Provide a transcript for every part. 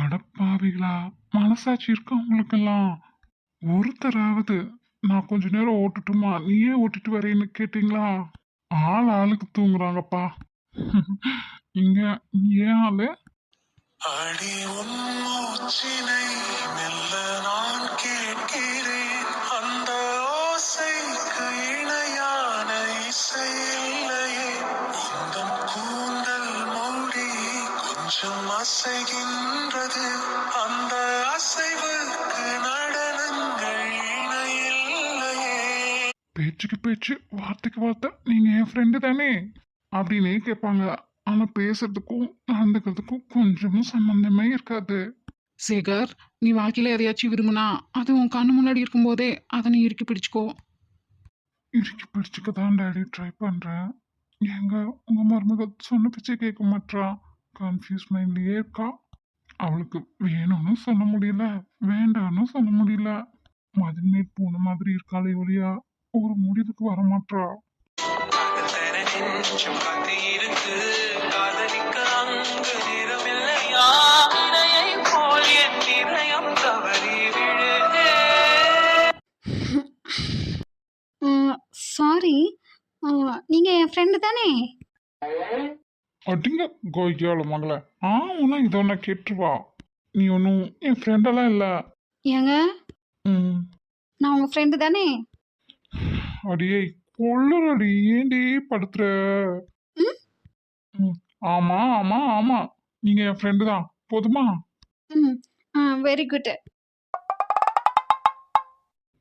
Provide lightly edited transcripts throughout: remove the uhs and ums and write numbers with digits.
அடப்பாவிகளா, மனசாட்சி இருக்கா உங்களுக்கெல்லாம்? ஒருத்தராவது நான் கொஞ்ச நேரம் ஓட்டுட்டுமா, நீயே ஓட்டிட்டு வரேன்னு கேட்டீங்களா? ஆள் ஆளுக்கு தூங்குறாங்கப்பா. இங்க ஏன் ஆளு? அடி உன் மூச்சினை மெல்ல நான் கேட்கிறேன், அந்த ஓசைக்கு இணையான இசை இல்லையே. இந்த கூந்தல் மூடி கொஞ்சம் அசைகின்றது, அந்த அசைவுக்கு நடனங்கள் இணையில்லையே. பேச்சுக்கு பேச்சு, வார்த்தைக்கு வார்த்தை, நீங்க என் ஃப்ரெண்டு தானே அப்படின்னே கேட்பாங்க. ஆனா பேசுறதுக்கும் நடந்துக்கிறதுக்கும் கொஞ்சமும் சம்பந்தமே இருக்காது. சேகர், நீ வாழ்க்கையில எதையாச்சும் விரும்புனா அது உன் கண்ணு முன்னாடி இருக்கும்போதே அதை நீ இறுக்கி பிடிச்சுக்கோ. இறுக்கி பிடிச்சுக்க தான் டாடி ட்ரை பண்றேன். எங்க உங்க மருமக சொன்ன பிச்சை கேட்க மாட்றா. கன்ஃபியூஸ் மைண்ட்லயே இருக்கா. அவளுக்கு வேணும்னு சொல்ல முடியல, வேண்டாம்னு சொல்ல முடியல. மதுமேட் பூனை மாதிரி இருக்காளே ஒழியா ஒரு முடிவுக்கு வர மாட்றா. நெஞ்சம் காத்து இருக்கு, காதலிக்க அங்கு நிறமில்லையா, இணையை போல் என் இதயம் தவறி விழுதே. சாரி, நீங்கள் என் ஃப்ரெண்டு தானே? அடிங்க கோய்யால மகள. ஆனா இதொன்ன கேட்டுருவா. நீ ஒன்றும் என் ஃப்ரெண்டெல்லாம் இல்லை. ஏங்க, ம். நான் உங்கள் ஃப்ரெண்டு தானே? அடியே கொள்ளுறடி, ஏண்டி படுத்துற? ம் ம். ஆமா ஆமா ஆமா, நீங்க என் ஃப்ரெண்டு தான், போதுமா? ம் வெரி குட்.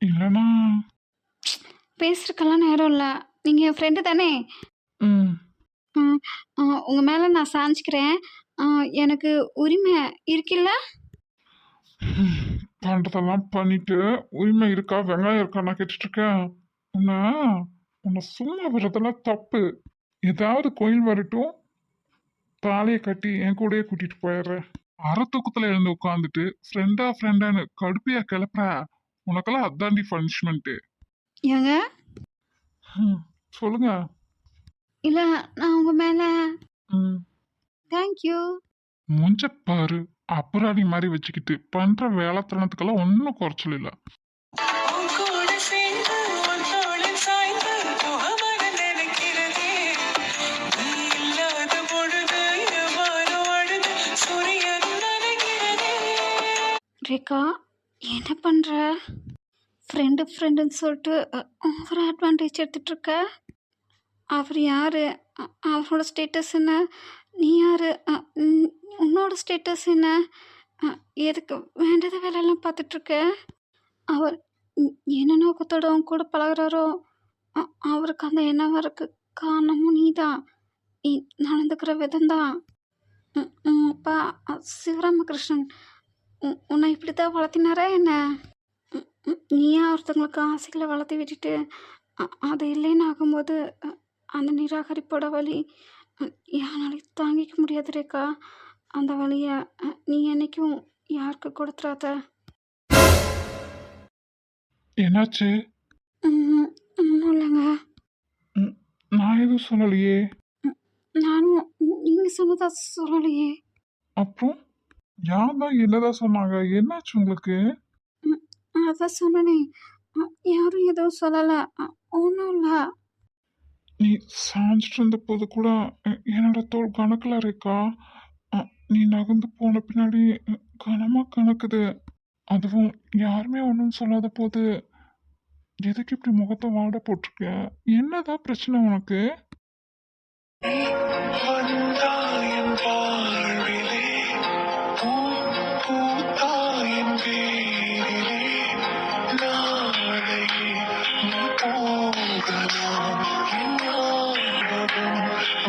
இல்லைனா பேசுறதுக்கெல்லாம் நேரம் இல்லை. நீங்கள் என் ஃப்ரெண்டு தானே? ம். உங்கள் மேலே நான் சாஞ்சிக்கிறேன். எனக்கு உரிமை இருக்குல்ல? பண்றதெல்லாம் பண்ணிட்டு உரிமை இருக்கா வெங்காயம் இருக்கா நான் கேட்டுட்டு இருக்கேன். உன்னை உன்னை சும்மா விடுறதெல்லாம் தப்பு. ஏதாவது கோயில் வரட்டும், தாலியை கட்டி என் கூடயே கூட்டிட்டு போயிடுறேன். அரை தூக்கத்துல எழுந்து உட்காந்துட்டு ஃப்ரெண்டா ஃப்ரெண்டான்னு கடுப்பியா கிளப்புற. உனக்கெல்லாம் அதாண்டி பனிஷ்மெண்ட்டு. ஏங்க, சொல்லுங்க. இல்லை, நான் உங்கள் மேலே ம். தேங்க்யூ. மூஞ்ச பாரு, அப்புறாடி மாதிரி வச்சுக்கிட்டு பண்ற வேலைத்தனத்துக்கெல்லாம் ஒன்றும் குறைச்சல் இல்லை. உன் கூட சேர்ந்து உன் தோளில் சாய்ந்து முகமலர் நினைக்கிறதே. நீ இல்லாத பொழுது எவ்வாறு அழுது சூரியன் நனைகிறதே. ரேகா, என்ன பண்ணுற? ஃப்ரெண்டுன்னு சொல்லிட்டு ஓவர் அட்வான்டேஜ் எடுத்துகிட்ருக்க. அவர் யார்? அவரோட ஸ்டேட்டஸ் என்ன? நீ யார்? உன்னோட ஸ்டேட்டஸ் என்ன? எதுக்கு வேண்டாத வேலையெல்லாம் பார்த்துட்ருக்க? அவர் என்ன நோக்கத்தோட அவன் கூட பழகுறாரோ அவருக்கு அந்த எண்ணம் வரக்கு காரணமும் நீ தான். நீ நடந்துக்கிற விதம்தான். அப்பா சிவராமகிருஷ்ணன் உன்னை இப்படி தான் வளர்த்தினாரா என்ன? நீயா ஒருத்தவங்களுக்கு ஆசைகளை வளர்த்தி விட்டுட்டு அது இல்லைன்னு ஆகும்போது அந்த நிராகரிப்போட வலி யாராலையும் தாங்கிக்க முடியாது ரேக்கா. அந்த வலியை நீ என்னைக்கும் யாருக்கு கொடுத்துறாத. என்னாச்சு? ஒன்றும் இல்லைங்க. ம், நான் எதுவும் சொல்லலையே. நானும் நீங்கள் சொன்னதா சொல்லலையே. அப்புறம் யார் தான் என்னதான் சொன்னாங்க? என்னாச்சு உங்களுக்கு? அதான் சொன்னனே, யாரும் எதுவும் சொல்லலை. ஒன்றும் இல்லை. நீ சாஞ்சிட்டு இருந்த போது கூட என்னோட தோல் கணக்குல இருக்கா. நீ நகர்ந்து போன பின்னாடி கனமா கணக்குது. அதுவும் யாருமே ஒன்றும் சொல்லாத போது எதுக்கு இப்படி முகத்தை வாட போட்டிருக்க? என்னதான் பிரச்சனை உனக்கு? வந்தாயின் வாழ்விலே பூத்தாயின் பேரிலே நாளை நீ போகலாம், என் ஞாபகம்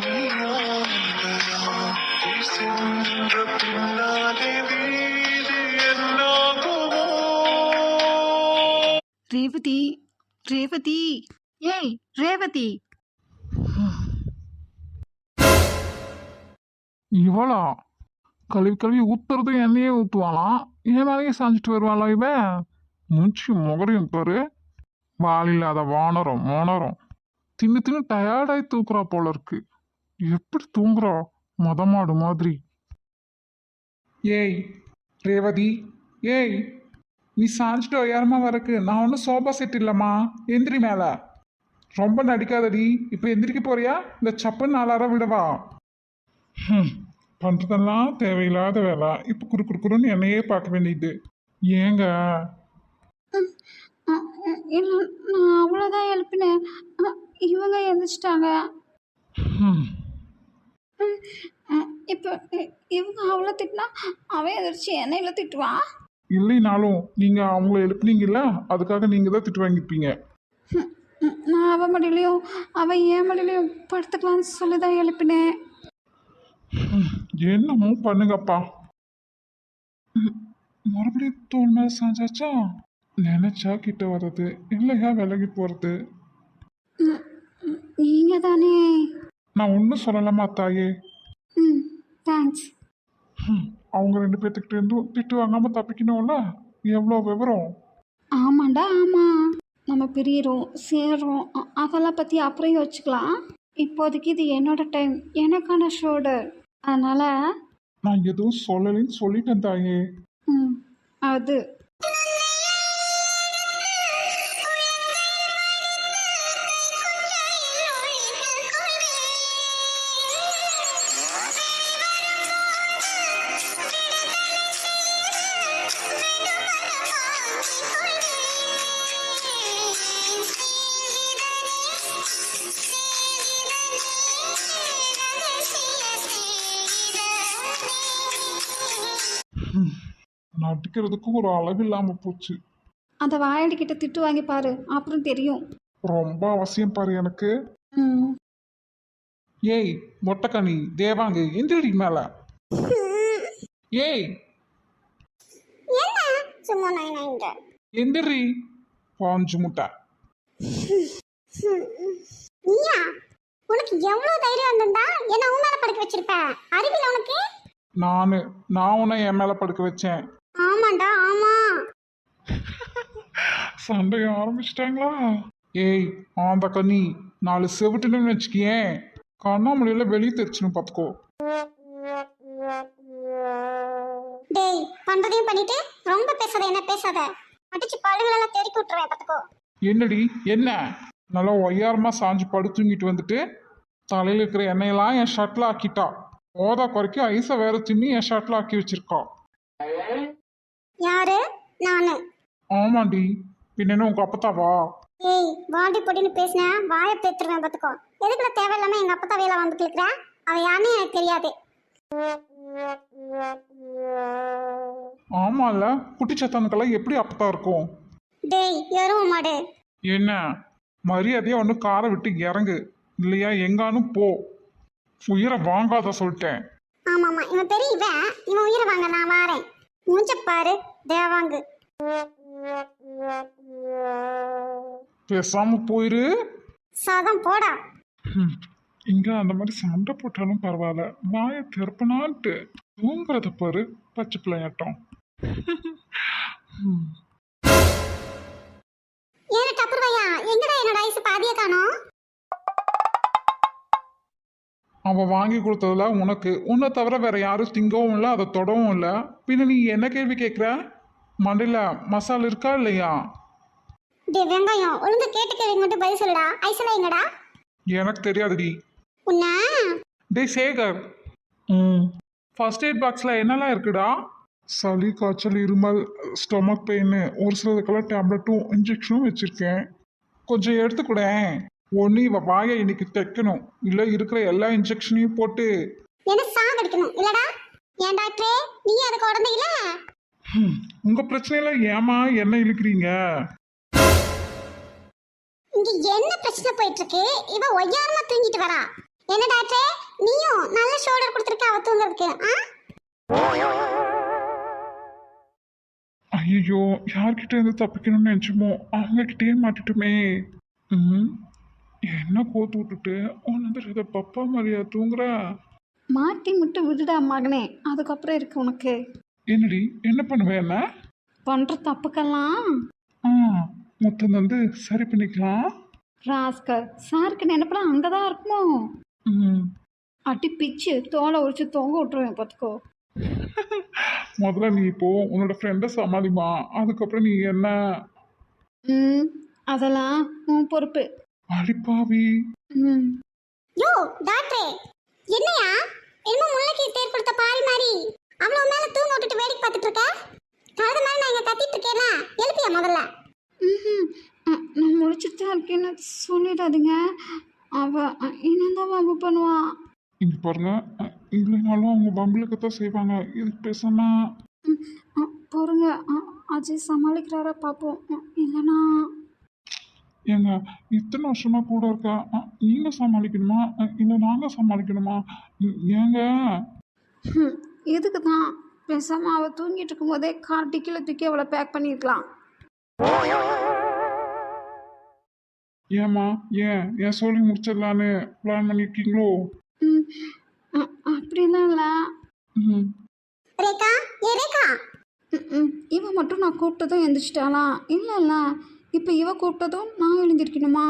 நீயாகலாம். சென்ற பின்னாலே வீடு என்னாகுமோ? ரேவதி, ரேவதி, ஏய் ரேவதி. இவளா கழுவி கழுவி ஊத்துறதும் எண்ணெயே ஊற்றுவாளாம், என் மேலேயே சாஞ்சிட்டு வருவாளா இவன்? மூச்சு முகரையும் பாரு, வாலில்லாத வானரம் மோனரம். தின்னு தின்னு டயர்டாகி தூக்குறா போல இருக்கு. எப்படி தூங்குறா மதமாடு மாதிரி? ஏய், ரேவதி, ஏய், நீ சாஞ்சிட்டு உயரமா வரக்கு நான் ஒன்றும் சோபா செட் இல்லைம்மா. எந்திரி மேல. ரொம்ப நடிக்காதடி. இப்போ எந்திரிக்க போறியா இந்த சப்புன்னு நாலார விடவா? பண்றதெல்லாம் தேவையில்லாத வேலை. இப்போ குறுக்குன்னு என்னையே பார்க்க வேண்டியது. ஏங்க? இல்லை, நான் அவ்வளோதான் எழுப்பினேன். இவங்க எழுந்திரிச்சிட்டாங்க. ஹம், இப்போ இவங்க அவ்வளோ திட்டினா அவன் எதிர்த்து என்னையில திட்டுவான். இல்லைனாலும் நீங்க அவங்கள எழுப்புனீங்கல்ல, அதுக்காக நீங்க தான் திட்டு வாங்கிப்பீங்க. நான் அவன் மடியிலையும் அவன் என் மடியிலையும் படுத்துக்கலான்னு சொல்லி தான் எழுப்பினேன். என்னமோ பண்ணுங்கப்பா. மறுபடியும் தோல் மேல சாஞ்சாச்சா? நினைச்சா கிட்ட வர்றது, இல்லையா விலகி போறது. நீங்கள் தானே? நான் ஒன்றும் சொல்லலாமா தாயே? தேங்க்ஸ். அவங்க 2 பேர்த்துக்கிட்ட இருந்தும் திட்டு வாங்காம தப்பிக்கணும்ல. எவ்வளோ விவரம். ஆமாண்டா, ஆமாம். நம்ம பிரியிறோம் சேர்றோம் அதெல்லாம் பற்றி அப்புறம் யோசிச்சுக்கலாம். இப்போதைக்கு இது என்னோட டைம், எனக்கான ஷோல்டர். அதனால் நான் எதுவும் சொல்லலைன்னு சொல்லிட்டேன் தாயே. அது நடிக்கிறதுக்கு ஒரு அளவு இல்லாம போச்சு. அந்த வாயடிக்கிட்ட திட்டு வாங்கி பாரு, அப்புறம் தெரியும். ரொம்ப அவசியம் பாரு எனக்கு. ம். ஏய் மொட்டைக்கனி தேவாங்கு, எந்திரடி மேல. ஏய் என்ன சும்மா நைன்ற எந்திரி பாஞ்சு முட்டை. நீயா? உனக்கு எவ்வளவு தைரியம் வந்திருந்தா என்ன உன் மேல படுக்க வச்சிருப்ப? அறிவில உனக்கு? நான் உன்னை என் மேல படுக்க வச்சேன். ஆமாண்டா, ஆமா. சண்டைய ஆரம்பிச்சிட்டாங்களா? ஏய் ஆந்த கண்ணி, 4 செவிட்டுன்னு வச்சுக்கியேன், கண்ணாமொழியில வெளியே தெரிச்சுன்னு பார்த்துக்கோ. டேய், பண்றதையும் பண்ணிட்டு ரொம்ப பேசாத, என்ன பேசாத. அடிச்சு பழுகளெல்லாம் தெறிக்க விட்டுருவேன் பார்த்துக்கோ. என்னடி என்ன? நல்லா ஒய்யாரமா சாஞ்சு படுத்துங்கிட்டு வந்துட்டு தலையில இருக்கிற எண்ணெயெல்லாம் என் ஷர்ட்ல ஆக்கிட்டா. ஓதா குறைக்கு ஐஸை வேற தின்னி என் ஷர்ட்ல ஆக்கி வச்சிருக்கா. யாரு? நானு. ஆமாண்டி, பின்ன என்ன உங்க அப்பத்தாவா? ஏய், வாடி பொடின்னு பேசின வாயை பேத்துருவேன் பார்த்துக்கோ. எதுக்குள்ள தேவையில்லாம எங்க அப்பா தவையில வந்து கிழக்குற? அவ யாருன்னு எனக்கு தெரியாது. ஆமால, குட்டி சத்தானுக்கெல்லாம் எப்படி அப்பத்தா இருக்கும்? டேய், எருவ மாடு. என்ன மரியாதையா ஒன்று காரை விட்டு இறங்கு, இல்லையா எங்கானும் போ. உயிரை வாங்காத சொல்லிட்டேன். ஆமாமா, இவன் பெரியவன், இவன் உயிரை வாங்க நான் வாரேன். மூஞ்ச பாரு தேவாங்கு. பேசாம போயிரு. சாதம் போடா. இங்க அந்த மாதிரி சண்டை போட்டாலும் பரவாயில்ல, வாயை திறப்பனான்ட்டு தூங்குறத பாரு பச்சை பிள்ளையாட்டம். ஏன டப்புருவையா, எங்கடா என்னோட ஐஸ் பாதிய காணோம்? அவன் வாங்கி கொடுத்ததுல உனக்கு, உன்னை தவிர வேற யாரும் திங்கவும் இல்லை, அதை தொடவும் இல்லை. பின்ன நீ என்ன கேள்வி கேட்குற? மண்டையில மசாலா இருக்கா இல்லையா? டே வெங்காயம், ஒழுங்கா கேட்டு கேள்வி மட்டும் பதில் சொல்லுடா. ஐஸ்ல எங்கடா? எனக்கு தெரியாதுடி. உன்ன டேய் சேகர், ஃபர்ஸ்ட் எய்ட் பாக்ஸில் என்னெல்லாம் இருக்குடா? சளி, காய்ச்சல், இருமல், ஸ்டொமக் பெயின், ஒரு சிலதுக்கெல்லாம் டேப்லெட்டும் இன்ஜெக்ஷனும் வச்சுருக்கேன். கொஞ்சம் எடுத்துக்கூடேன். ஒன்று இவ வாயை இன்னைக்கு தைக்கணும், இல்லை இருக்கிற எல்லா இன்ஜெக்ஷனையும் போட்டு என்ன சாகடிக்கணும் இல்லடா? ஏன் டாக்டரே, நீ அதுக்கு உடனே இல்ல? உங்கள் பிரச்சனையில ஏமா என்ன இழுக்கிறீங்க? இங்க என்ன பிரச்சனை போயிட்டு இருக்கு? இவ ஒய்யாரமா தூங்கிட்டு வரா. என்ன டாக்டரே, நீயும் நல்ல ஷோல்டர் கொடுத்துருக்க அவ தூங்குறதுக்கு. ஐயோ, யார்கிட்ட இருந்து தப்பிக்கணும்னு நினச்சோமோ அவங்க கிட்டேயே மாட்டிட்டுமே. என்ன கோத்து விட்டுட்டு உன்னது பப்பா மாதிரியா தூங்குற? மாட்டி மட்டும் விடுடா மகனே, அதுக்கப்புறம் இருக்கு உனக்கு. என்னடி என்ன பண்ணுவேன்? என்ன பண்ணுற தப்புக்கெல்லாம் மொத்தம் வந்து சரி பண்ணிக்கலாம். ராஸ்கர், சாருக்கு நினைப்பெல்லாம் அங்கே தான் இருக்குமோ? ம் அடி பிச்சு தோலை உரிச்சு தொங்க விட்டுருவேன் பார்த்துக்கோ. முதல்ல நீ இப்போ உன்னோட ஃப்ரெண்டை சமாளிமா, அதுக்கப்புறம் நீ என்ன. ம் அதெல்லாம் உன் பொறுப்பு. அடிப்பாவி. ம் யோ டாக்டரே, என்னையா என்னமோ முல்லைக்கு தேர் கொடுத்த பாரி மாதிரி அவ்வளவு மேல தூங்க விட்டுட்டு வேடிக்கை பார்த்துட்டு இருக்க? கழுத மாதிரி நான் இங்க கத்திட்டு இருக்கேனா? எழுப்பியா முதல்ல. ம்ஹும். நான் முடிச்சுட்டு தான் இருக்கேன்னு சொல்லிடாதீங்க. அவ என்னதான் வம்பு பண்ணுவா. இங்க பாருங்க, இல்லைனாலும் அவங்க பம்பளுக்குத்தான் செய்வாங்க. இதுக்கு பேசாம. பொறுங்க. அஜய் சமாளிக்கிறாரா பார்ப்போம். இல்லைன்னா ஏங்க, இத்தனை வருஷமா கூட இருக்கா, நீங்க சமாளிக்கணுமா இல்லை நாங்க சமாளிக்கணுமா? ஏங்க. இதுக்கு தான் பேசாமல் அவள் தூங்கிட்டு இருக்கும்போதே கார் டிக்கியில் தூக்கி அவளை பேக் பண்ணியிருக்கலாம். ஏம்மா, ஏன் சொல்லி முடிச்சிடலான்னு பிளான் பண்ணியிருக்கீங்களோ? ம் அப்படிலாம் இல்லை. ம். ரேகா, ஏ ரேகா, இவன் மட்டும் நான் கூப்பிட்டதும் எழுந்திரிச்சிட்டாளா? இல்லை இல்லை, இப்போ இவ கூப்பிட்டதும் நான் எழுந்திருக்கணுமா?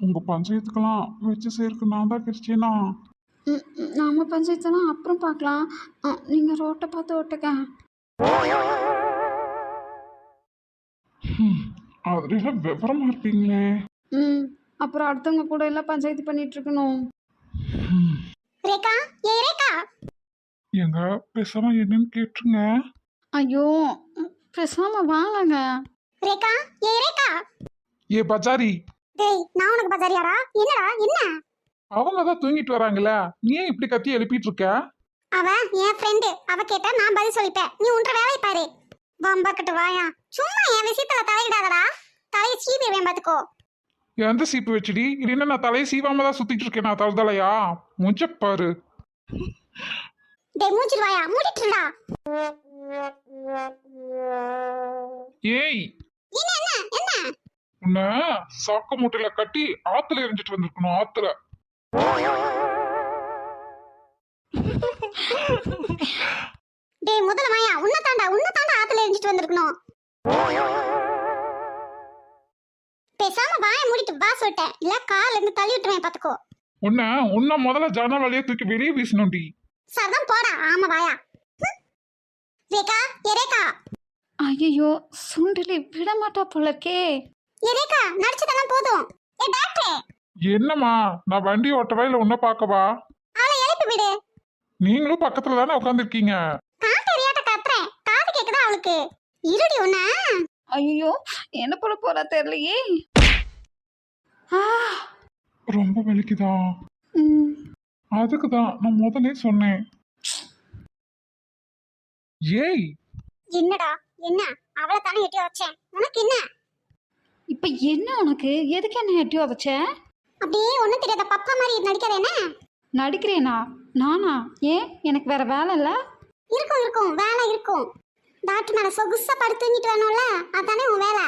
உங்க பஞ்சாயத்துக்கெல்லாம் வச்சு சேர்க்க நான் தான் கிடைச்சேனா? நாம பஞ்சாயத்தெல்லாம் அப்புறம் பார்க்கலாம். நீங்கள் ரோட்டை பார்த்து ஓட்டுக்க. அதுல விவரமா இருப்பீங்களே. அப்புறம் அடுத்தவங்க கூட எல்லாம் பஞ்சாயத்து பண்ணிட்டு இருக்கணும். ரேகா, ஏ ரேகா, எங்க பேசாம என்னன்னு கேட்டுருங்க. ஐயோ பேசாம வாங்கங்க. ரேகா, ஏ ரேகா. ஏ பஜாரி, டேய், நான் உனக்கு பஜாரியாடா? என்னடா என்ன? அவங்க தான் தூங்கிட்டு வராங்களே, நீ ஏன் இப்படி கத்தி எழுப்பிட்டு இருக்க? அவ என் ஃப்ரெண்டு, அவ கேட்டா நான் பதில் சொல்லிட்டேன். நீ உன்ற வேலையை பாரு. பம்பக்கிட்டு வாயா. சும்மா என் விஷயத்துல தலையிடாதடா, தலையை சீவிடுவேன் பாத்துக்கோ. எந்த சீப்பு வச்சுடி? இது என்ன, நான் தலையை சீவாம தான் சுத்திட்டு இருக்கேன் நான் தவறுதலையா? முஞ்சப்பாரு. டேய் மூஞ்சில் வாயா, மூடிட்டுடா. ஏய், என்ன என்ன என்ன? உன்ன சாக்க மூட்டையில கட்டி ஆத்துல எரிஞ்சிட்டு வந்திருக்கணும், ஆத்துல. டேய் முதல்ல வாயா, உன்ன தாண்டா ஆத்துல எரிஞ்சிட்டு வந்திருக்கணும். பேசாம வாயை மூடிட்டு வா சொல்லிட்டேன், இல்ல கால்ல இருந்து தள்ளி விட்டுருவேன் பாத்துக்கோ. உன்ன முதல்ல ஜன்னல் வழியா தூக்கி வெளியே வீசணும்டி. சரிதான் போடா, ஆமா வாயா. ரேகா, ஏ ரேகா, ஐயோ சுண்டலி விட மாட்டா போல இருக்கே. ஏ ரேகா, நடிச்சதெல்லாம் போதும். ஏ டாக்டரே, என்னம்மா, நான் வண்டி ஓட்டவா இல்ல உன்ன பாக்கவா? அவளை எழுப்பி விடு. நீங்களும் பக்கத்துல தானே உட்காந்துருக்கீங்க. காட்டறியாட்ட கத்துறேன், காது கேக்குதா அவளுக்கு? இருடி உன்ன. ஐயோ என்ன போல போறா தெரியலையே. ரொம்ப வலிக்குதா? ம், அதுக்கு தான் நான் முதல்ல சொன்னேன். ஏய், என்னடா என்ன? அவளை தானே எட்டி வச்சேன், உனக்கு என்ன? இப்ப என்ன உனக்கு? எதுக்கு என்ன எட்டி உதச்ச? அப்படியே ஒண்ணும் தெரியாத பப்பா மாதிரி நடிக்காத என்ன? நடிக்கிறேனா நானா? ஏன் எனக்கு வேற வேலை இல்ல? இருக்கும் இருக்கும், வேலை இருக்கும். டாக்டர் மேல சொகுசா படுத்து தூங்கிட்டு வரணும்ல, அதானே உன் வேலை.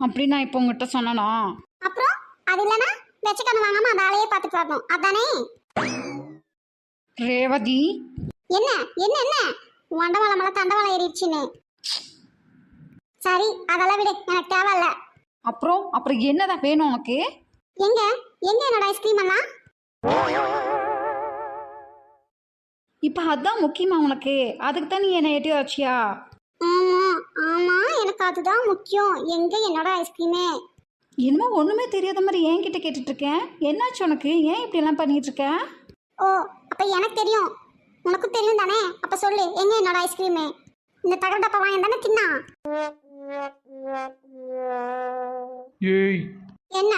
அப்படி நான் இப்போ உங்ககிட்ட சொன்னனா? அப்புறம் அது இல்லைன்னா வெச்சக்கண்ணு வாங்காம அந்த ஆளையே பார்த்துட்டு வரணும், அதானே? ரேவதி, என்ன என்ன என்ன? வண்டவாளம் மேல தண்டவாளம் ஏறிடுச்சுன்னு. சரி அதெல்லாம் விடு, எனக்கு தேவையில்ல. அப்புறம் என்னதான் வேணும் உனக்கு? எங்க எங்க என்னோட ஐஸ்கிரீம் எல்லாம்? இப்ப அதான் முக்கியமா உனக்கு? அதுக்கு தான் நீ என்ன எட்டி வச்சியா? ஆமா ஆமா, எனக்கு அதுதான் முக்கியம். எங்க என்னோட ஐஸ்கிரீமே? என்னமோ ஒண்ணுமே தெரியாத மாதிரி என்கிட்ட கேட்டுட்டு இருக்கேன். என்னாச்சு உனக்கு? ஏன் இப்படி எல்லாம் பண்ணிட்டு இருக்க? ஓ, அப்ப எனக்கு தெரியும், உனக்கும் தெரியும் தானே? அப்ப சொல்லு, எங்க என்னோட ஐஸ்கிரீமே? இந்த தகர டப்பா வாங்கி தானே தின்னா? ஏய், என்ன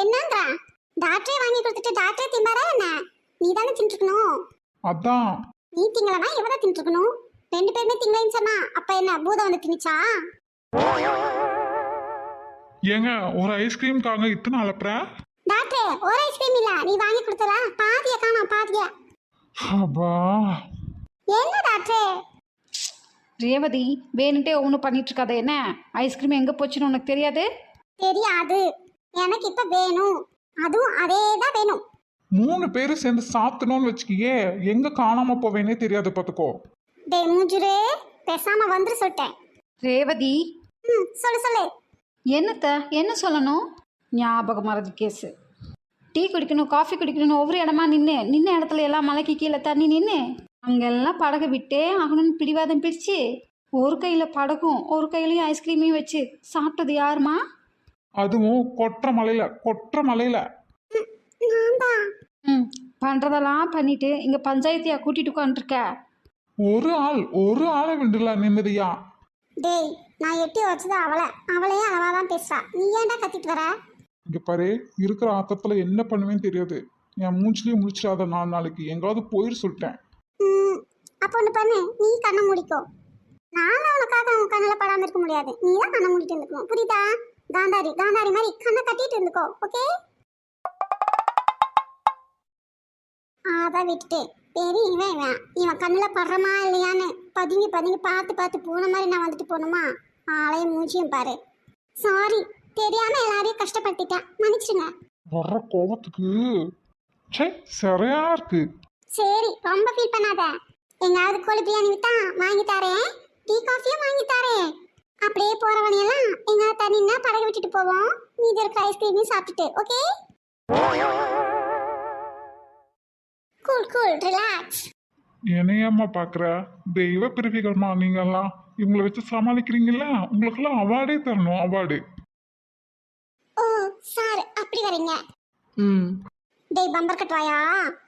என்னன்ற? டாக்டரே வாங்கி கொடுத்துட்டு டாக்டரே திம்பாரா என்ன? நீ தானே தின்றுக்கணும். அதான். நீ திங்களனா இவதான் தின்றுக்கணும். ரெண்டு பேருமே திங்களேன்னு சொன்னா அப்ப என்ன பூதம் வந்து திணிச்சா? ஏங்க, ஒரு ஐஸ்கிரீம்காக இத்தனை அலப்புற? டாக்டரே, ஒரு ஐஸ்கிரீம் இல்ல, நீ வாங்கி கொடுத்தல பாதிய காணோம், பாதிய. அப்பா, என்ன டாக்டரே? ரேவதி, வேணுட்டே ஒன்றும் பண்ணிட்டு இருக்காத. என்ன ஐஸ்கிரீம் எங்க போச்சுன்னு உனக்கு தெரியாது? தெரியாது, எனக்கு இப்ப வேணும், அதுவும் அதேதான் வேணும். 3 பேரும் சேர்ந்து சாப்பிட்டணும்னு வச்சுக்கியே, எங்க காணாம போவேனே தெரியாது பாத்துக்கோ. டேய் மூஞ்சுரே, பேசாம வந்துரு சொல்லிட்டேன். ரேவதி, சொல்லு சொல்லு. என்ன சொல்லணும்? ஞாபகம் மறதி கேஸு. டீ குடிக்கணும் காஃபி குடிக்கணும்னு ஒவ்வொரு இடமா நின்ன இடத்துல எல்லாம் மலைக்கு கீழே தண்ணி நின்று அங்கெல்லாம் படகை விட்டே ஆகணும்னு பிடிவாதம் பிடிச்சு ஒரு கையில் படகும் ஒரு கையிலையும் ஐஸ்கிரீமையும் வச்சு சாப்பிட்டது யாருமா? அதுவும் கொற்ற மலையில நான் தான். ம் பண்ணுறதெல்லாம் பண்ணிட்டு இங்கே பஞ்சாயத்தையா கூட்டிட்டு உட்காந்துருக்க. ஒரு ஆளை விண்டுல நிம்மதியா. டேய் நான் எட்டி வச்சது அவளையே அளவா தான் பேசுறா. நீ ஏன்டா கத்திட்டு வர? இங்க பாரு, இருக்கிற ஆக்கத்துல என்ன பண்ணுவேன்னு தெரியாது. என் மூஞ்சிலேயே முடிச்சிடாத 4 நாளைக்கு எங்காவது போயிரு சொல்லிட்டேன். அப்போ ஒன்று பண்ணு, நீ கண்ணை மூடிக்கோ. நானும் உனக்காக உன் கண்ணில் படாமல் இருக்க முடியாது. நீ தான் கண்ணை மூடிட்டு இருந்துக்கணும், புரியுதா? காந்தாரி மாதிரி கண்ணை கட்டிட்டு இருந்துக்கோ, ஓகே? அதான் விட்டுட்டு பெரிய இவன் கண்ணில் படுறமா இல்லையான்னு பதுங்கி பார்த்து போன மாதிரி நான் வந்துட்டு போகணுமா? ஆளையும் மூச்சியும் பாரு. சாரி, தெரியாம எல்லாரையும் கஷ்டப்படுத்திட்டேன், மன்னிச்சிடுங்க. வர்ற கோபத்துக்கு சரியா இருக்கு. சரி, ரொம்ப ஃபீல் பண்ணாத. எங்காவது கோழி பிரியாணி வித்தா வாங்கி தரேன், டீ காஃபியும் வாங்கி தரேன். அப்படியே போறவனையெல்லாம் எங்காவது தண்ணின்னா படகு விட்டுட்டு போவோம். மீதி இருக்க ஐஸ்கிரீமையும் சாப்பிட்டுட்டு, ஓகே? Cool relax. என்னையம்மா பாக்குற தெய்வ பிறவிகள்மா நீங்கெல்லாம். இவங்களை வச்சு சமாளிக்கிறீங்கல்ல, உங்களுக்கெல்லாம் அவார்டே தரணும், அவார்டு. ஓ சார், அப்படி வரீங்க? ம் டேய் பம்பர் கட்டுவாயா?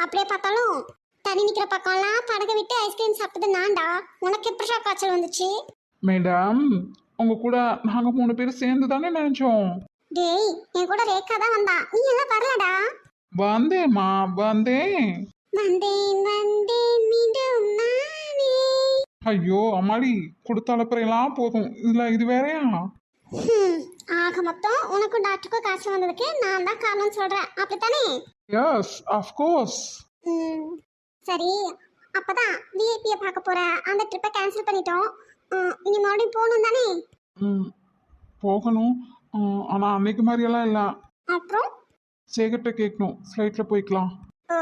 அப்படியே பார்த்தாலும் தண்ணி நிக்கிற பக்கம்லாம் படகு விட்டு ஐஸ்கிரீம் சாப்பிட்டது நான்டா. உனக்கு எப்படிடா காய்ச்சல் வந்துச்சு? மேடம், உங்க கூட நாங்கள் 3 பேரும் சேர்ந்து தானே நினைச்சோம். டேய் என் கூட ரேகா தான் வந்தா, நீ எல்லாம் வரலடா. வந்தேம்மா வந்தேன். வந்தேன் மீண்டும் நானே. ஐயோ அம்மாடி, கொடுத்த அலப்பறையெல்லாம் போதும், இது வேறையா? ஆக மொத்தம் உனக்கும் டாக்டருக்கும் காய்ச்சல் வந்ததுக்கு நான் தான் காரணம் சொல்றேன், அப்படித்தானே? S of course. சரி, அப்பதான் விஐபியை பார்க்க போற அந்த ட்ரிப்பை கேன்சல் பண்ணிட்டோம். இனி மறுபடியும் போகணும் தானே? போகணும். ஆனால் அன்னைக்கு மாதிரியெல்லாம் இல்லை. அப்புறம் சேகர்கிட்ட கேட்கணும், ஃப்ளைட்டில் போய்க்கலாம். ஓ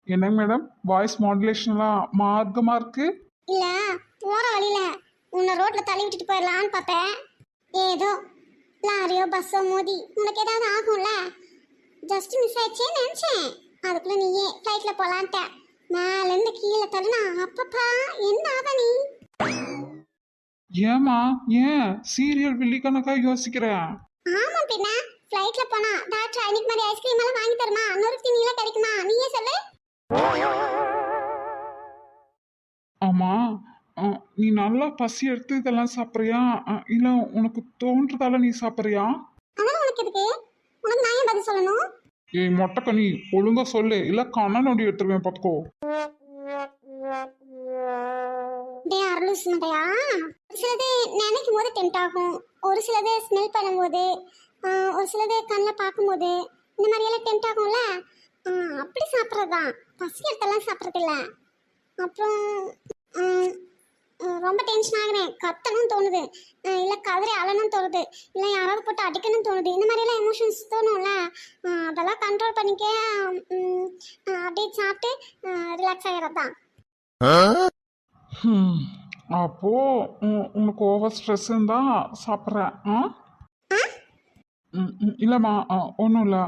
என்னங்க மேடம், வாய்ஸ் மாடுலேஷன்லாம் மார்க்கமாக இருக்கு. இல்ல, போற வழியில உன்னை ரோட்ல தள்ளி விட்டுட்டு போயிடலான்னு பார்த்தேன். ஏதோ லாரியோ பஸ்ஸோ மோதி உனக்கு ஏதாவது ஆகும்ல, ஜஸ்ட் மிஸ் ஆயிடுச்சேன்னு நினைச்சேன். அதுக்குள்ள நீயே ஃப்ளைட்ல போலான்ட்ட. மேலேருந்து கீழே தள்ளுனா அப்பப்பா என்ன ஆதா நீ? ஏமா ஏன் சீரியல் வில்லி கணக்கா யோசிக்கிற? ஆமா பின்ன, ஃப்ளைட்ல போனா டாக்டர் அன்னைக்கு மாதிரி ஐஸ்கிரீம் எல்லாம் வாங்கி தருமா? நொறுக்கு நீலாம் கிடைக்குமா? நீயே சொல்லு. ஆமா, நீ நல்லா பசி எடுத்து இதெல்லாம் சாப்பிட்றியா, இல்லை உனக்கு தோன்றதால நீ சாப்பிட்றியா? அதெல்லாம் உனக்கு எதுக்கு? உனக்கு நான் ஏன் பதில் சொல்லணும்? ஏய் மொட்டைக்கனி, ஒழுங்கா சொல்லு, இல்லை கண்ண நொடி எடுத்துருவேன் பார்த்துக்கோ. டே அருளூஸ் மண்டையா, ஒரு சிலது நினைக்கும் போது டெம்ட் ஆகும், ஒரு சிலது ஸ்மெல் பண்ணும்போது, ஒரு சிலது கண்ணில் பார்க்கும்போது இந்த மாதிரியெல்லாம் டெம்ட் ஆகும்ல, அப்படி சாப்பிட்றதுதான். பசி எடுத்தெல்லாம் சாப்பிட்றதில்ல. அப்புறம் ரொம்ப டென்ஷன் ஆகுறேன், கத்தணும் தோணுது, இல்லை கதறி அழணும் தோணுது, இல்லை யாராவது போட்டு அடிக்கணும்னு தோணுது. இந்த மாதிரியெல்லாம் எமோஷன்ஸ் தோணும்ல, அதெல்லாம் கண்ட்ரோல் பண்ணிக்க அப்படியே சாப்பிட்டு ரிலாக்ஸ் ஆகிறது தான். அப்போ உனக்கு ஓவர் ஸ்ட்ரெஸ் தான் சாப்பிட்றேன். இல்லைம்மா, ஒன்றும் இல்லை.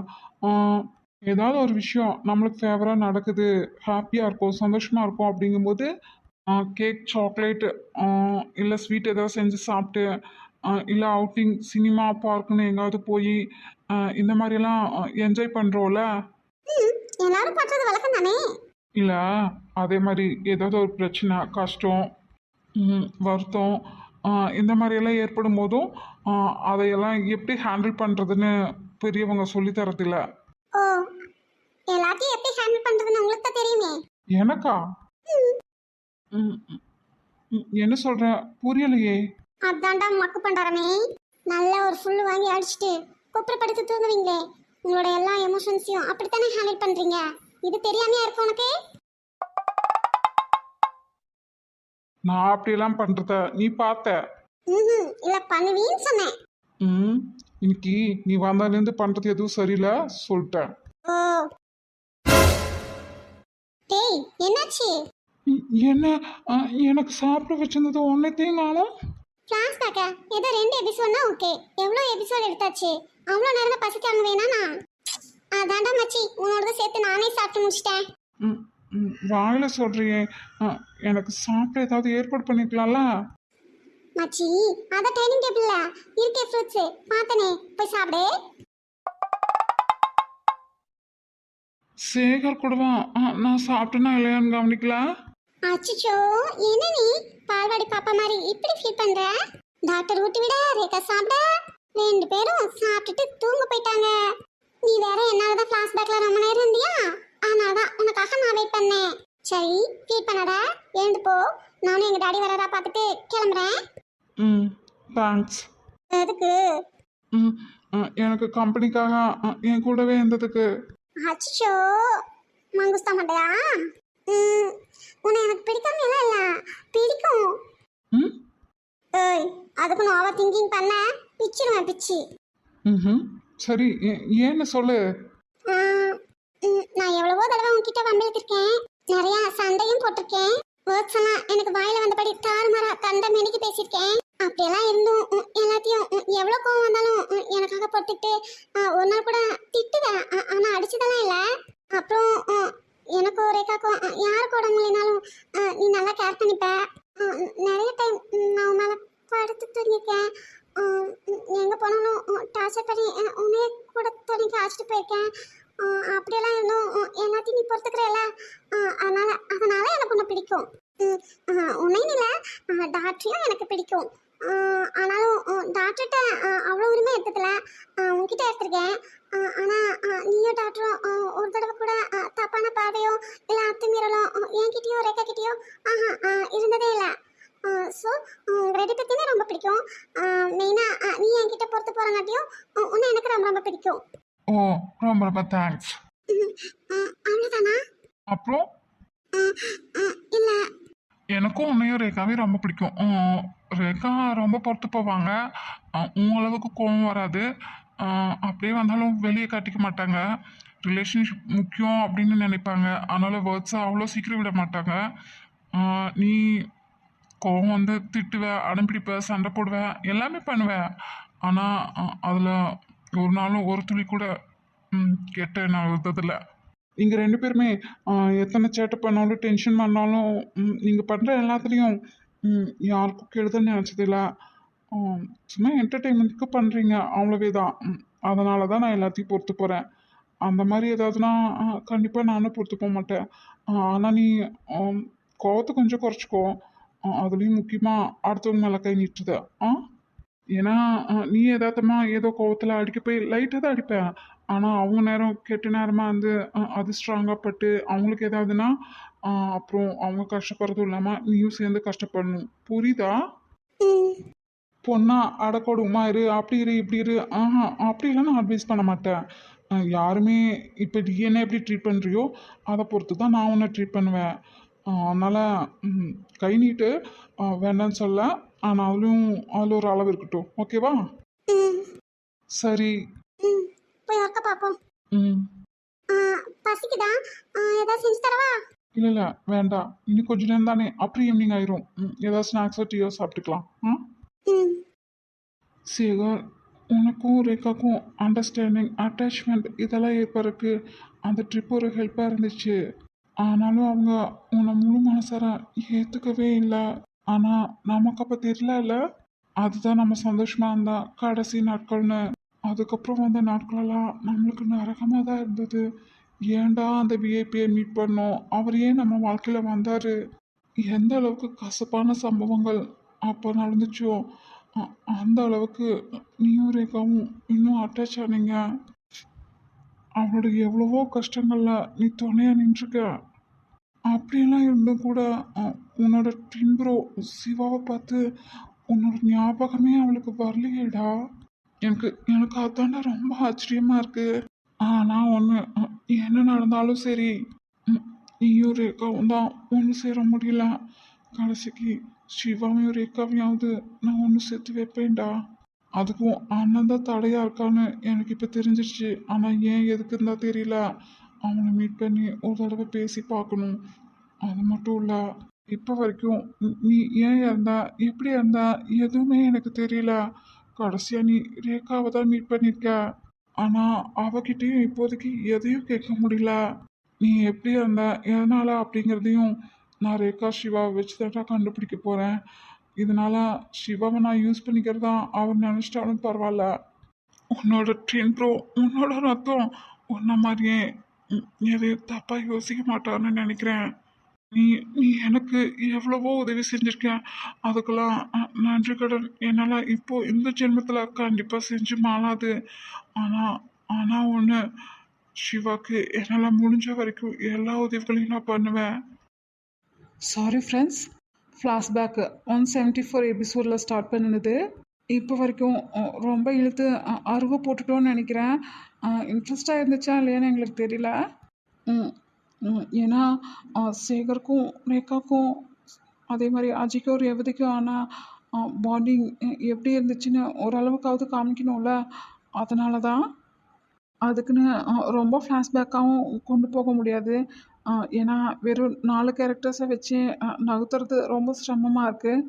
ஏதாவது ஒரு விஷயம் நம்மளுக்கு ஃபேவராக நடக்குது, ஹாப்பியாக இருக்கும், சந்தோஷமாக இருக்கும் அப்படிங்கும்போது கேக், சாக்லேட்டு, இல்லை ஸ்வீட் ஏதாவது செஞ்சு சாப்பிட்டு, இல்லை அவுட்டிங், சினிமா, பார்க்குன்னு எங்காவது போய் இந்த மாதிரியெல்லாம் என்ஜாய் பண்ணுறோம்ல. எல்லாரும் பண்ணுறது வழக்கம் தானே? இல்லை அதே மாதிரி ஏதாவது ஒரு பிரச்சனை, கஷ்டம், வருத்தம் இந்த மாதிரியெல்லாம் ஏற்படும் போதும் அதையெல்லாம் எப்படி ஹேண்டில் பண்ணுறதுன்னு பெரியவங்க சொல்லி தரதில்ல. ஓ, எல்லாத்தையும் எப்படி ஹேண்டில் பண்ணுறதுன்னு உங்களுக்கு தான் தெரியுமே. எனக்கா? என்ன சொல்ற, புரியலையே. அதான்டா மக்கு பண்றானே. நல்ல ஒரு ஃபுல்லு வாங்கி அடிச்சுட்டு கொப்பரை படுத்து தூங்குவீங்களே, உங்களோட எல்லா எமோஷன்ஸையும் அப்படித்தானே ஹேண்டில் பண்றீங்க. இது தெரியாமையா இருக்கு உனக்கு? நான் அப்படியெல்லாம் பண்றத நீ பார்த்த? இல்ல பண்ணுவீன்னு சொன்னேன். இன்னைக்கு நீ வந்ததுலேருந்து பண்றது எதுவும் சரியில்லை சொல்லிட்டேன். ஓ டேய், என்னாச்சு? என்ன, எனக்கு சாப்பிட வச்சிருந்தது ஒன்னைத்தையும் காணும். ஃப்ளாஷ்பேக்க ஏதோ 2 எபிசோட்னா ஓகே, எவ்வளோ எபிசோட் எடுத்தாச்சு? அவ்வளோ நேரம் பசிக்காம வேணாண்ணா. அதான்டா மச்சி உன்னோட சேர்த்து நானே சாப்பிட்டு முடிச்சிட்டேன். ம் வாயில சொல்றியே. எனக்கு சாப்பிட ஏதாவது ஏற்பாடு பண்ணிக்கலாம்ல? மச்சி அதான் டைனிங் டேபிள்ல இருக்கே ஃப்ரூட்ஸ் பார்த்தனே போய் சாப்பிடு. சேகர் கூடவா? நான் சாப்பிட்டேன்னா இல்லையான்னு கவனிக்கல. அச்சச்சோ என்ன நீ பால்வாடி பாப்பா மாதிரி இப்படி ஃபீல் பண்ற? டாக்டர் ஊட்டி விட ரேகா சாப்பிட 2 பேரும் சாப்பிட்டுட்டு தூங்க போயிட்டாங்க. நீ வேற என்னாலதான் ஃபிளாஷ்பேக்ல ரொம்ப நேரம் இருந்தியா, அதனாலதான் உனக்காக நான் வெயிட் பண்ணேன். சரி ஃபீல் பண்ணடா, எழுந்து போ. நானும் எங்க டாடி வரதா பார்த்துட்டு கிளம்புறேன். ம் தேங்க்ஸ். எதுக்கு? ம் எனக்கு கம்பெனிக்காக என் கூடவே இருந்ததுக்கு. அச்சோ மங்குஸ்தா மாட்டையா? உன்னை எனக்கு பிடிக்காம எல்லாம் இல்ல, பிடிக்கும். ம் ஏய் அதுக்கு நான் ஓவர் திங்கிங் பண்ண பிச்சிருவேன் பிச்சி. ம் சரி ஏன்னு சொல்லு. நான் எவ்வளவோ தடவை உன்கிட்ட வம்பிழுத்திருக்கேன், நிறைய சண்டையும் போட்டிருக்கேன். வேர்ட்ஸ் எல்லாம் எனக்கு வாயில வந்தபடி தாறுமாறா கண்ட மெனிக்கு பேசியிருக்கேன். அப்படியெல்லாம் இருந்தும் எல்லாத்தையும் எவ்வளோ கோவம் வந்தாலும் எனக்காக பொறுத்துட்டு ஒரு நாள் கூட திட்டுவேன். ஆனா அடிச்சதெல்லாம் இல்லை. அப்புறம் எனக்கும் ரேகாக்கும் யாருக்கு உடம்பு இல்லைனாலும் நீ நல்லா கேர் பண்ணிப்ப. நிறைய டைம் நான் உன் மேல படுத்து தூங்கியிருக்கேன். எங்க போனாலும் டார்ச்சர் பண்ணி உன்னையே கூட துணிக்கு அழைச்சிட்டு போயிருக்கேன். அப்படியெல்லாம் இருந்தும் எல்லாத்தையும் நீ பொறுத்துக்கிறேல, அதனால எனக்கு உன்னை பிடிக்கும். உன்னையும் இல்லை டாக்டரையும் எனக்கு பிடிக்கும். ஆனாலும் டாக்டர்கிட்ட அவ்வளோ உரிமை எடுத்ததில்ல, உன்கிட்ட எடுத்திருக்கேன். ஆனால் நீயும் டாக்டரும் ஒரு தடவை கூட தப்பான பார்வையோ இல்லை அத்துமீறலோ என்கிட்டயோ ரேகா கிட்டேயோ இருந்ததே இல்லை. ஸோ உங்கள் 2 பேர்த்தையுமே ரொம்ப பிடிக்கும். மெயினாக நீ என்கிட்ட பொறுத்து போகிறங்காட்டியும் உன்னை எனக்கு ரொம்ப ரொம்ப பிடிக்கும். ஓ ரொம்ப ரொம்ப தேங்க்ஸ். அவ்வளோதானா? அப்புறம் இல்லை எனக்கும் உன்னையும் ரேகாவே ரொம்ப பிடிக்கும். ரேகா ரொம்ப பொறுத்து போவாங்க. உன் அளவுக்கு கோவம் வராது. அப்படியே வந்தாலும் வெளியே காட்டிக்க மாட்டாங்க. ரிலேஷன்ஷிப் முக்கியம் அப்படின்னு நினைப்பாங்க. அதனால் வேர்ட்ஸை அவ்வளோ சீக்கிரம் விட மாட்டாங்க. நீ கோவம் வந்து திட்டுவ, அடம்பிடிப்ப, சண்டை போடுவ, எல்லாமே பண்ணுவேன். ஆனால் அதில் ஒரு நாளும் ஒரு துளி கூட கெட்ட நான் விட்டதில்லை. நீங்கள் 2 பேருமே எத்தனை சேட்டை பண்ணாலும் டென்ஷன் பண்ணாலும் நீங்கள் பண்ணுற எல்லாத்துலேயும் யாருக்கும் கெடுதல் நினச்சதில்ல. சும்மா என்டர்டெயின்மெண்ட்டுக்கு பண்ணுறீங்க, அவ்வளவே தான். அதனால தான் நான் எல்லாத்தையும் பொறுத்து போகிறேன். அந்த மாதிரி ஏதாவதுனா கண்டிப்பாக நானும் பொறுத்து போக மாட்டேன். ஆனால் நீ கோவத்தை கொஞ்சம் குறைச்சிக்கோ. அதுலேயும் முக்கியமாக அடுத்தவங்க மேலே கை நீட்டுத. ஏன்னா நீ எதார்த்தமா ஏதோ கோவத்தில் அடிக்க போய் லைட்டாக தான் அடிப்பேன். ஆனால் அவங்க நேரம் கெட்ட நேரமாக வந்து அது ஸ்ட்ராங்காக பட்டு அவங்களுக்கு ஏதாவதுன்னா அப்புறம் அவங்க கஷ்டப்படுறதும் இல்லாமல் நீயும் சேர்ந்து கஷ்டப்படணும். புரியுதா? பொண்ணா அடக்கொடுமா இரு, அப்படி இரு இப்படி இரு. அப்படிலாம் நான் அட்வைஸ் பண்ண மாட்டேன். யாருமே இப்போ நீ என்ன எப்படி ட்ரீட் பண்ணுறியோ அதை பொறுத்து தான் நான் உன்னை ட்ரீட் பண்ணுவேன். அதனால் கை நீட்டு, வேண்டான்னு சொல்ல. ஆனால் அதில் ஒரு அளவு இருக்கட்டும். ஓகேவா? சரி. போய் ஒர்க்க பார்ப்போம். ம் பசிக்குதா? ஏதாவது செஞ்சு தரவா? இல்லை இல்லை வேண்டாம், இன்னும் கொஞ்ச நேரம் தானே, அப்புறம் ஈவினிங் ஆயிரும். ஏதாவது ஸ்நாக்ஸோ டீயோ சாப்பிட்டுக்கலாம். சேகர், உனக்கும் ரேகாக்கும் அண்டர்ஸ்டாண்டிங் அட்டாச்மெண்ட் இதெல்லாம் ஏற்படுறதுக்கு அந்த ட்ரிப் ஒரு ஹெல்ப்பாக இருந்துச்சு. ஆனாலும் அவங்க உன்னை முழு மனசார ஏற்றுக்கவே இல்லை. ஆனால் நமக்கு அப்போ தெரியல, அதுதான் நம்ம சந்தோஷமாக இருந்தா கடைசி நாட்கள்னு. அதுக்கப்புறம் வந்த நாட்களெல்லாம் நம்மளுக்கு நரகமாக தான் இருந்தது. ஏன்டா அந்த விஐபியை மீட் பண்ணோம், அவர் ஏன் நம்ம வாழ்க்கையில் வந்தார், எந்த அளவுக்கு கசப்பான சம்பவங்கள் அப்போ நடந்துச்சோ அந்த அளவுக்கு நீயும் ரேகாவும் இன்னும் அட்டாச் ஆனீங்க. அவளோட எவ்வளவோ கஷ்டங்களில் நீ துணையாக நின்றுருக்க. அப்படியெல்லாம் இருந்தும் கூட உன்னோட ட்வின் சிவாவை பார்த்து உன்னோட ஞாபகமே அவளுக்கு வரலையேடா. எனக்கு அதாண்டா ரொம்ப ஆச்சரியமாக இருக்குது. ஆனால் ஒன்று, என்ன நடந்தாலும் சரி, நீயும் ரேகாவும் தான் ஒன்று சேர முடியல. கடைசிக்கு சிவாவையும் ரேகாவையாவது நான் ஒன்று சேர்த்து வைப்பேன்டா. அதுக்கும் அண்ணன் தான் தடையாக இருக்கான்னு எனக்கு இப்போ தெரிஞ்சிருச்சு. ஆனால் ஏன் எதுக்கு இருந்தால் தெரியல. அவனை மீட் பண்ணி ஒரு தடவை பேசி பார்க்கணும். அது மட்டும் இல்லை, இப்போ வரைக்கும் நீ ஏன் இருந்தா எப்படி இருந்தா எதுவுமே எனக்கு தெரியல. கடைசியாக நீ ரேகாவை தான் மீட் பண்ணியிருக்க. ஆனால் அவகிட்டயும் இப்போதைக்கு எதையும் கேட்க முடியல. நீ எப்படி இருந்த எதனால் அப்படிங்கிறதையும் நான் ரேகா சிவாவை வச்சு தான் கண்டுபிடிக்க போகிறேன். இதனால் சிவாவை நான் யூஸ் பண்ணிக்கிறதா அவர் நினச்சிட்டாலும் பரவாயில்ல. உன்னோட ட்ரெயின் ப்ரோ உன்னோட ரத்தம் உன்ன மாதிரியே எதையும் தப்பாக யோசிக்க மாட்டான்னு நினைக்கிறேன். நீ நீ எனக்கு எவ்வளவோ உதவி செஞ்சிருக்க. அதுக்கெல்லாம் நன்றி கடன் என்னால் இப்போ இந்த ஜென்மத்தில் கண்டிப்பாக செஞ்சு மாளாது. ஆனால் ஆனால் ஒன்று, சிவாக்கு என்னால் முடிஞ்ச வரைக்கும் எல்லா உதவிகளையும் நான் பண்ணுவேன். சாரி ஃப்ரெண்ட்ஸ், ஃப்ளாஷ்பேக்கு 174 எபிசோடில் ஸ்டார்ட் பண்ணினது இப்போ வரைக்கும் ரொம்ப இழுத்து அருவை போட்டுட்டோன்னு நினைக்கிறேன். இன்ட்ரெஸ்டாக இருந்துச்சா இல்லையான்னு எங்களுக்கு தெரியல. ம், ஏன்னா சேகருக்கும் ரேகாக்கும் அதே மாதிரி அஜிக்கும் ரேவதிக்கும் ஆனால் பாண்டிங் எப்படி இருந்துச்சுன்னு ஓரளவுக்காவது காமிக்கணும்ல. அதனால தான் அதுக்குன்னு ரொம்ப ஃப்ளாஷ்பேக்காகவும் கொண்டு போக முடியாது. ஏன்னா வெறும் 4 கேரக்டர்ஸை வச்சு நகர்த்துறது ரொம்ப சிரமமாக இருக்குது.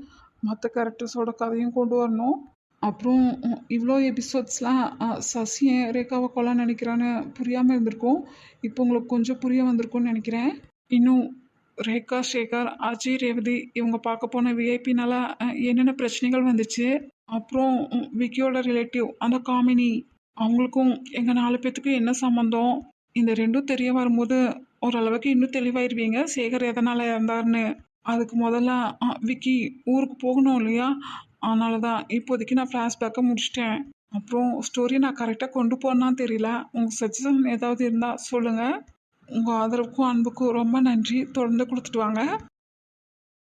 மற்ற கேரக்டர்ஸோட கதையும் கொண்டு வரணும். அப்புறம் இவ்வளோ எபிசோட்ஸ்லாம் சசி ஏன் ரேகாவை கொல்ல நினைக்கிறான்னு புரியாமல் இருந்திருக்கும். இப்போ உங்களுக்கு கொஞ்சம் புரிய வந்திருக்கும்னு நினைக்கிறேன். இன்னும் ரேகா, சேகர், அஜய், ரேவதி இவங்க பார்க்க போன விஐபினால என்னென்ன பிரச்சனைகள் வந்துச்சு. அப்புறம் விக்கியோட ரிலேட்டிவ் அந்த காமினி, அவங்களுக்கும் எங்கள் 4 பேர்த்துக்கும் என்ன சம்மந்தம், இந்த ரெண்டும் தெரிய வரும்போது ஓரளவுக்கு இன்னும் தெளிவாயிருவீங்க சேகர் எதனால் இறந்தாருன்னு. அதுக்கு முதல்ல விக்கி ஊருக்கு போகணும் இல்லையா, அதனால தான் இப்போதைக்கு நான் ஃப்ளாஷ்பேக்கை முடிச்சிட்டேன். அப்புறம் ஸ்டோரி நான் கரெக்டாக கொண்டு போனான்னு தெரியல. உங்கள் சஜஷன் ஏதாவது இருந்தால் சொல்லுங்கள். உங்கள் ஆதரவுக்கும் அன்புக்கும் ரொம்ப நன்றி. தொடர்ந்து கொடுத்துட்டு வாங்க.